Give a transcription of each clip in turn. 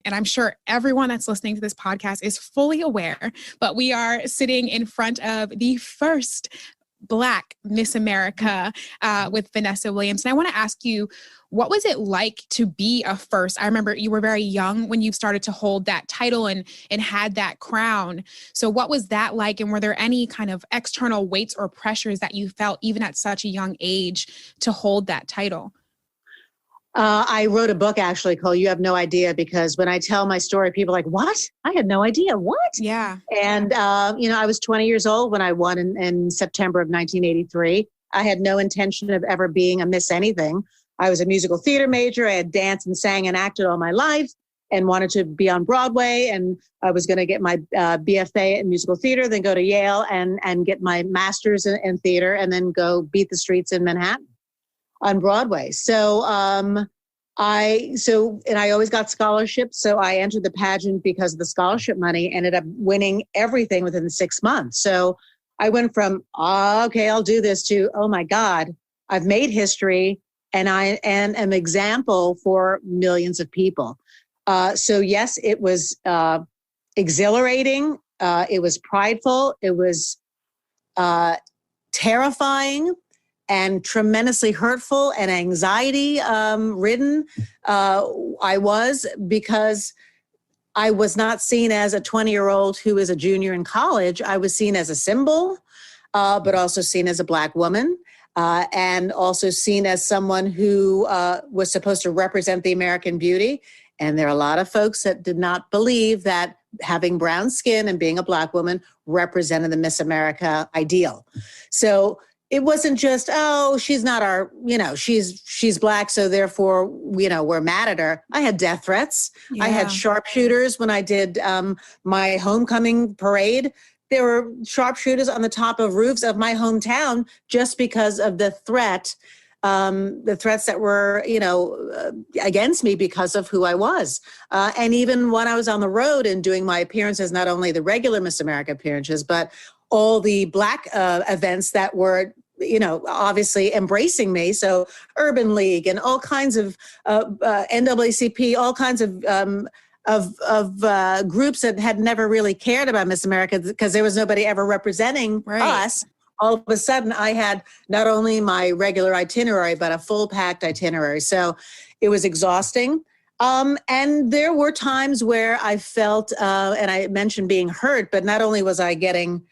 and I'm sure everyone that's listening to this podcast is fully aware, but we are sitting in front of the first Black Miss America with Vanessa Williams. And I want to ask you, what was it like to be a first? I remember you were very young when you started to hold that title and had that crown. So what was that like? And were there any kind of external weights or pressures that you felt even at such a young age to hold that title? I wrote a book actually called You Have No Idea, because when I tell my story, people are like, what? I had no idea. What? Yeah. And, I was 20 years old when I won in September of 1983. I had no intention of ever being a Miss anything. I was a musical theater major. I had danced and sang and acted all my life and wanted to be on Broadway. And I was going to get my BFA in musical theater, then go to Yale and get my master's in theater, and then go beat the streets in Manhattan on Broadway. So I always got scholarships. So I entered the pageant because of the scholarship money, ended up winning everything within 6 months. So I went from, okay, I'll do this, to, oh my God, I've made history and I am an example for millions of people. So yes, it was exhilarating. It was prideful. It was terrifying and tremendously hurtful and anxiety ridden. I was, because I was not seen as a 20-year-old who is a junior in college. I was seen as a symbol, but also seen as a Black woman, and also seen as someone who was supposed to represent the American beauty. And there are a lot of folks that did not believe that having brown skin and being a Black woman represented the Miss America ideal. So it wasn't just, oh, she's not our, she's Black, so therefore, we're mad at her. I had death threats. Yeah. I had sharpshooters when I did my homecoming parade. There were sharpshooters on the top of roofs of my hometown just because of the threats that were, against me because of who I was. And even when I was on the road and doing my appearances, not only the regular Miss America appearances, but all the Black events that were, obviously embracing me. So Urban League and all kinds of NAACP, all kinds of groups that had never really cared about Miss America because there was nobody ever representing us. All of a sudden, I had not only my regular itinerary, but a full packed itinerary. So it was exhausting. And there were times where I felt, and I mentioned being hurt, but not only was I getting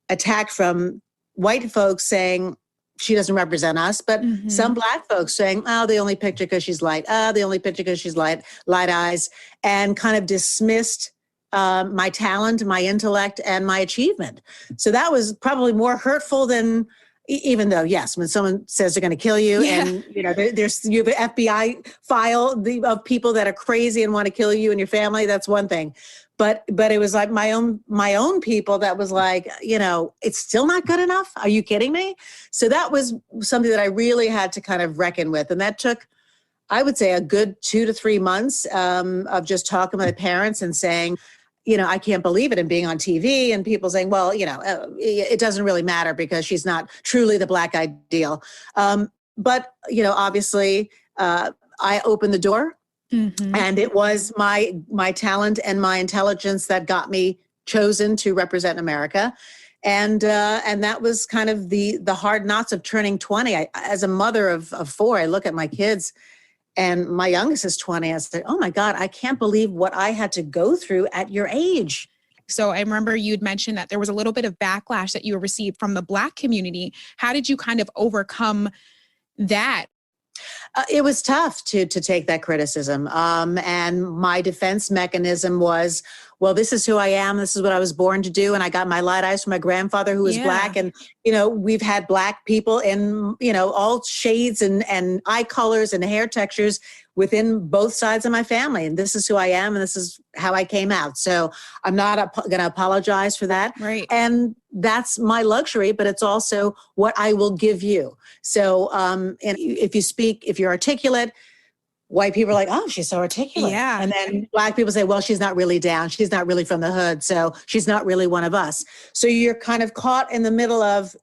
attacked from white folks saying she doesn't represent us, but some Black folks saying, oh, they only picked her because she's light. They only picked her because she's light eyes, and kind of dismissed my talent, my intellect, and my achievement. So that was probably more hurtful than, even though, yes, when someone says they're going to kill you, and you have an FBI file of people that are crazy and want to kill you and your family, that's one thing. But it was like my own people that was like, it's still not good enough. Are you kidding me? So that was something that I really had to kind of reckon with. And that took, I would say, a good 2 to 3 months of just talking to my parents and saying, I can't believe it, and being on TV and people saying, well, it doesn't really matter because she's not truly the Black ideal. But, obviously, I opened the door. And it was my talent and my intelligence that got me chosen to represent America. And that was kind of the hard knots of turning 20. As a mother of 4, I look at my kids, and my youngest is 20. I said, oh my God, I can't believe what I had to go through at your age. So I remember you'd mentioned that there was a little bit of backlash that you received from the Black community. How did you kind of overcome that? It was tough to take that criticism. And my defense mechanism was, well, this is who I am. This is what I was born to do. And I got my light eyes from my grandfather who was Black. And, we've had Black people in, all shades and eye colors and hair textures within both sides of my family. And this is who I am. And this is how I came out. So I'm not going to apologize for that. Right. And that's my luxury, but it's also what I will give you. So and if you're articulate, white people are like, oh, she's so articulate. Yeah. And then Black people say, well, she's not really down. She's not really from the hood. So she's not really one of us. So you're kind of caught in the middle of,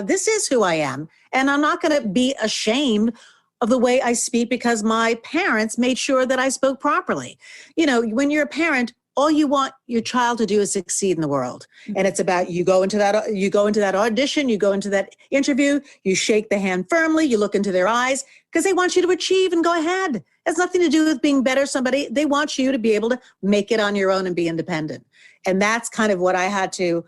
this is who I am. And I'm not going to be ashamed of the way I speak because my parents made sure that I spoke properly. You know, when you're a parent, all you want your child to do is succeed in the world. And it's about you go into that audition, you go into that interview, you shake the hand firmly, you look into their eyes because they want you to achieve and go ahead. It has nothing to do with being better somebody. They want you to be able to make it on your own and be independent. And that's kind of what I had to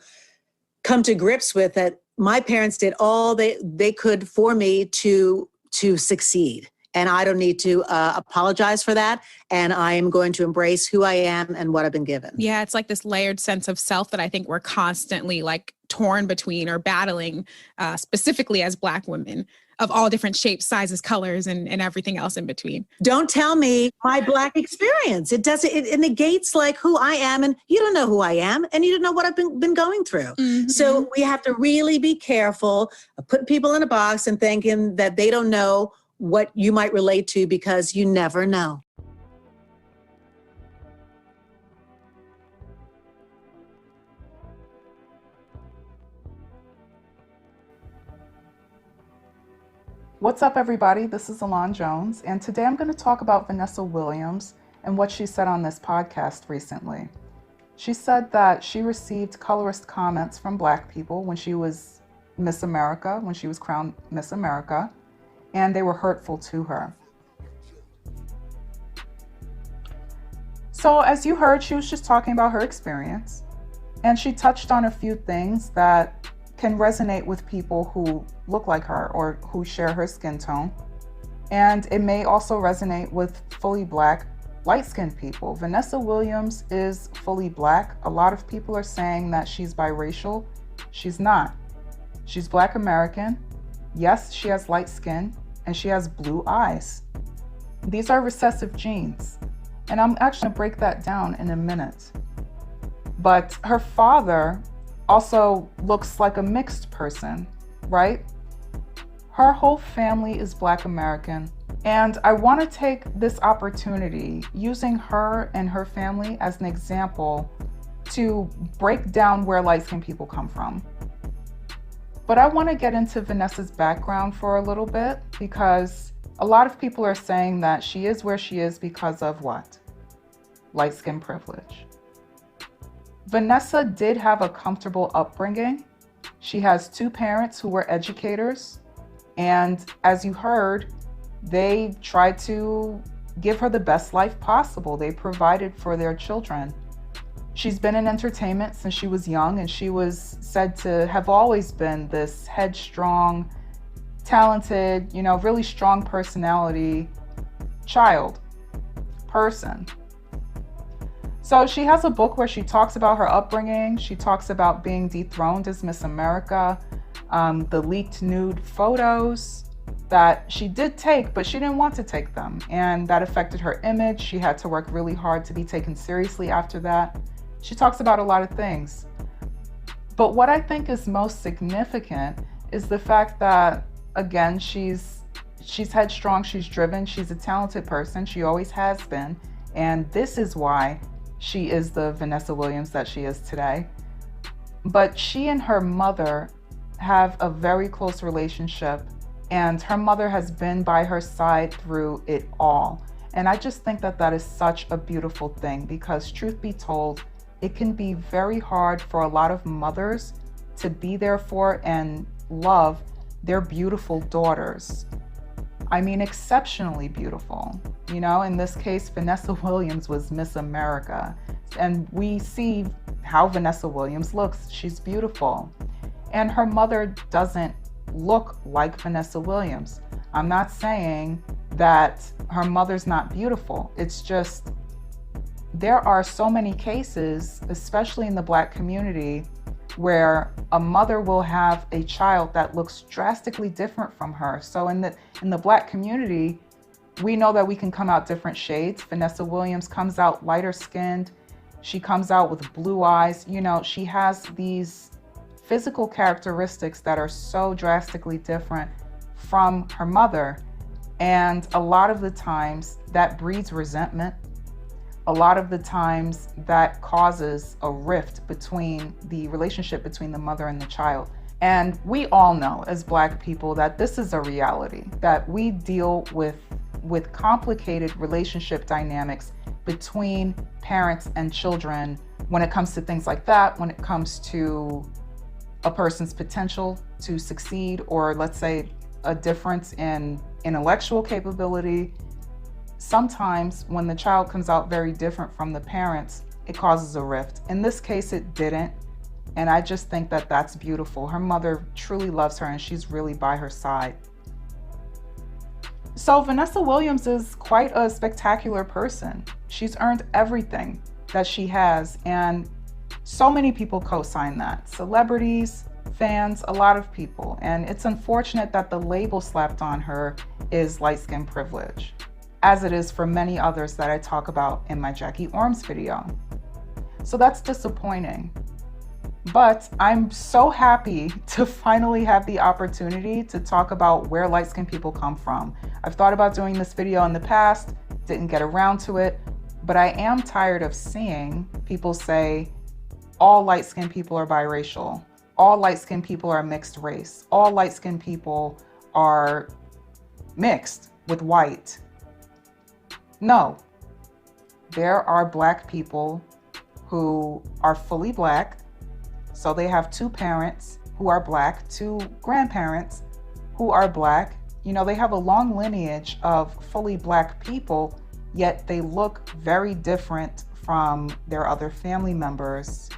come to grips with, that my parents did all they could for me to succeed. And I don't need to apologize for that. And I am going to embrace who I am and what I've been given. Yeah, it's like this layered sense of self that I think we're constantly like torn between or battling, specifically as Black women of all different shapes, sizes, colors, and everything else in between. Don't tell me my Black experience. It negates like who I am, and you don't know who I am, and you don't know what I've been going through. Mm-hmm. So we have to really be careful of putting people in a box and thinking that they don't know what you might relate to, because you never know. What's up, everybody? This is Elan Jones, and today I'm going to talk about Vanessa Williams and what she said on this podcast recently. She said that she received colorist comments from Black people when she was Miss America, when she was crowned Miss America, and they were hurtful to her. So as you heard, she was just talking about her experience, and she touched on a few things that can resonate with people who look like her or who share her skin tone. And it may also resonate with fully Black, light-skinned people. Vanessa Williams is fully Black. A lot of people are saying that she's biracial. She's not. She's Black American. Yes, she has light skin, and she has blue eyes. These are recessive genes, and I'm actually gonna break that down in a minute. But her father also looks like a mixed person, right? Her whole family is Black American, and I want to take this opportunity, using her and her family as an example, to break down where light-skinned people come from. But I want to get into Vanessa's background for a little bit, because a lot of people are saying that she is where she is because of what? Light skin privilege. Vanessa did have a comfortable upbringing. She has two parents who were educators, and as you heard, they tried to give her the best life possible. They provided for their children. She's been in entertainment since she was young, and she was said to have always been this headstrong, talented, really strong personality person. So she has a book where she talks about her upbringing. She talks about being dethroned as Miss America, the leaked nude photos that she did take, but she didn't want to take them, and that affected her image. She had to work really hard to be taken seriously after that. She talks about a lot of things. But what I think is most significant is the fact that, again, she's headstrong, she's driven, she's a talented person. She always has been. And this is why she is the Vanessa Williams that she is today. But she and her mother have a very close relationship, and her mother has been by her side through it all. And I just think that that is such a beautiful thing, because truth be told, it can be very hard for a lot of mothers to be there for and love their beautiful daughters. I mean, exceptionally beautiful. In this case, Vanessa Williams was Miss America, and we see how Vanessa Williams looks. She's beautiful. And her mother doesn't look like Vanessa Williams. I'm not saying that her mother's not beautiful. It's just, there are so many cases, especially in the Black community, where a mother will have a child that looks drastically different from her. So in the Black community, we know that we can come out different shades. Vanessa Williams comes out lighter skinned. She comes out with blue eyes. She has these physical characteristics that are so drastically different from her mother. And a lot of the times that breeds resentment. A lot of the times that causes a rift between the relationship between the mother and the child. And we all know as Black people that this is a reality, that we deal with complicated relationship dynamics between parents and children when it comes to things like that, when it comes to a person's potential to succeed, or let's say a difference in intellectual capability. Sometimes when the child comes out very different from the parents, it causes a rift. In this case, it didn't. And I just think that that's beautiful. Her mother truly loves her and she's really by her side. So Vanessa Williams is quite a spectacular person. She's earned everything that she has, and so many people co-sign that. Celebrities, fans, a lot of people. And it's unfortunate that the label slapped on her is light-skin privilege, as it is for many others that I talk about in my Jackie Orms video. So that's disappointing. But I'm so happy to finally have the opportunity to talk about where light-skinned people come from. I've thought about doing this video in the past, didn't get around to it, but I am tired of seeing people say all light-skinned people are biracial, all light-skinned people are mixed race, all light-skinned people are mixed with white. No, there are Black people who are fully Black. So they have two parents who are Black, two grandparents who are Black. You know, they have a long lineage of fully Black people, yet they look very different from their other family members.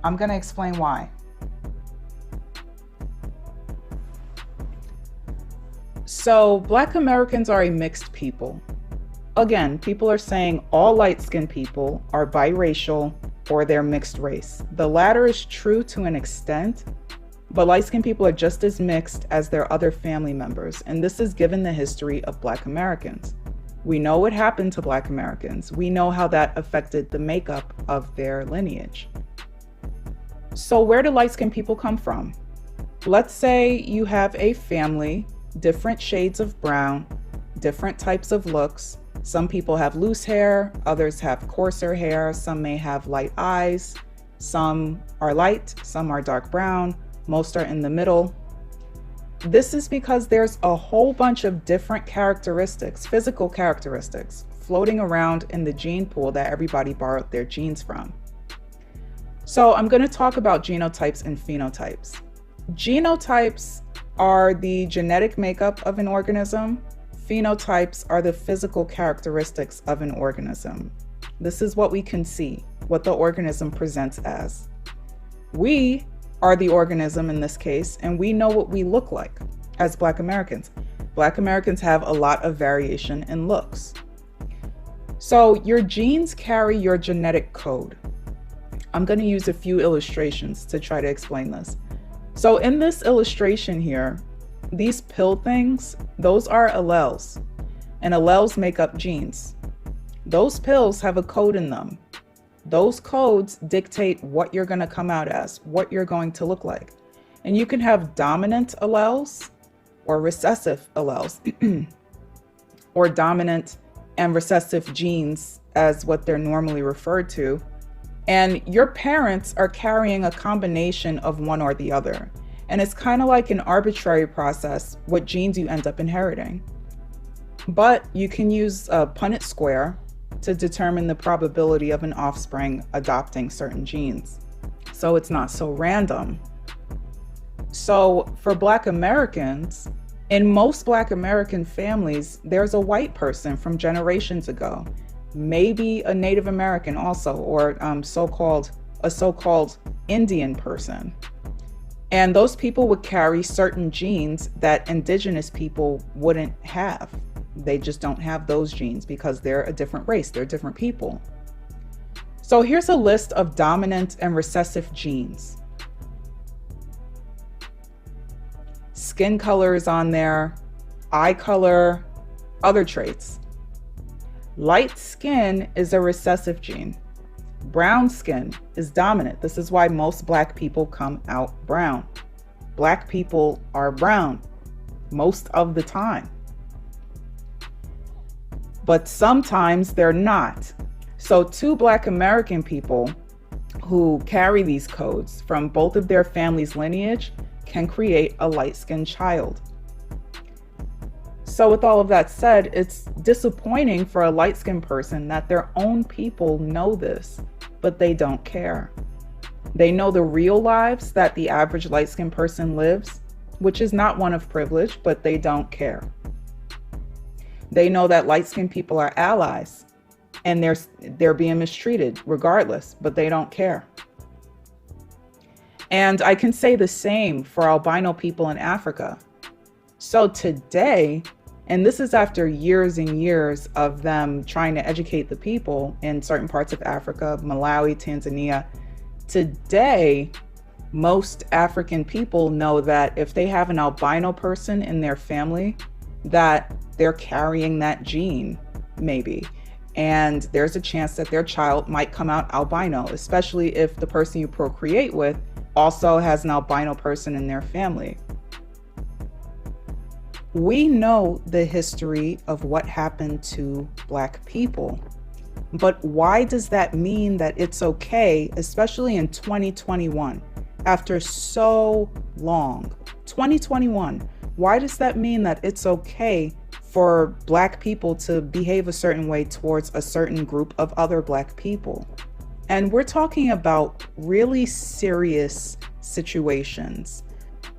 I'm going to explain why. So Black Americans are a mixed people. Again, people are saying all light-skinned people are biracial or they're mixed race. The latter is true to an extent, but light-skinned people are just as mixed as their other family members, and this is given the history of Black Americans. We know what happened to Black Americans. We know how that affected the makeup of their lineage. So where do light-skinned people come from? Let's say you have a family, different shades of brown, different types of looks. Some people have loose hair, others have coarser hair, some may have light eyes, some are light, some are dark brown, most are in the middle. This is because there's a whole bunch of different characteristics, physical characteristics, floating around in the gene pool that everybody borrowed their genes from. So I'm going to talk about genotypes and phenotypes. Genotypes are the genetic makeup of an organism. Phenotypes are the physical characteristics of an organism. This is what we can see, what the organism presents as. We are the organism in this case, and we know what we look like as Black Americans. Black Americans have a lot of variation in looks. So your genes carry your genetic code. I'm going to use a few illustrations to try to explain this. So in this illustration here, these pill things, those are alleles, and alleles make up genes. Those pills have a code in them. Those codes dictate what you're going to come out as, what you're going to look like. And you can have dominant alleles or recessive alleles, or dominant and recessive genes as what they're normally referred to. And your parents are carrying a combination of one or the other. And it's kind of like an arbitrary process, what genes you end up inheriting. But you can use a Punnett square to determine the probability of an offspring adopting certain genes. So it's not so random. So for Black Americans, in most Black American families, there's a white person from generations ago, maybe a Native American also, or a so-called Indian person. And those people would carry certain genes that indigenous people wouldn't have. They just don't have those genes because they're a different race, they're different people. So here's a list of dominant and recessive genes. Skin color is on there, eye color, other traits. Light skin is a recessive gene. Brown skin is dominant. This is why most Black people come out brown. Black people are brown most of the time. But sometimes they're not. So two Black American people who carry these codes from both of their family's lineage can create a light-skinned child. So with all of that said, it's disappointing for a light-skinned person that their own people know this, but they don't care. They know the real lives that the average light-skinned person lives, which is not one of privilege, but they don't care. They know that light-skinned people are allies and they're being mistreated regardless, but they don't care. And I can say the same for albino people in Africa. So today, and this is after years and years of them trying to educate the people in certain parts of Africa, Malawi, Tanzania, today, most African people know that if they have an albino person in their family, that they're carrying that gene, maybe. And there's a chance that their child might come out albino, especially if the person you procreate with also has an albino person in their family. We know the history of what happened to Black people, but why does that mean that it's okay, especially in 2021, after so long? 2021, why does that mean that it's okay for Black people to behave a certain way towards a certain group of other Black people? And we're talking about really serious situations.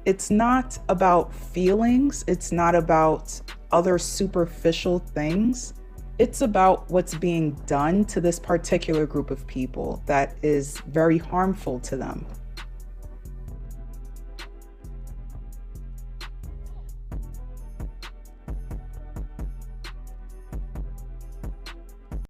It's not about feelings. It's not about other superficial things. It's about what's being done to this particular group of people that is very harmful to them.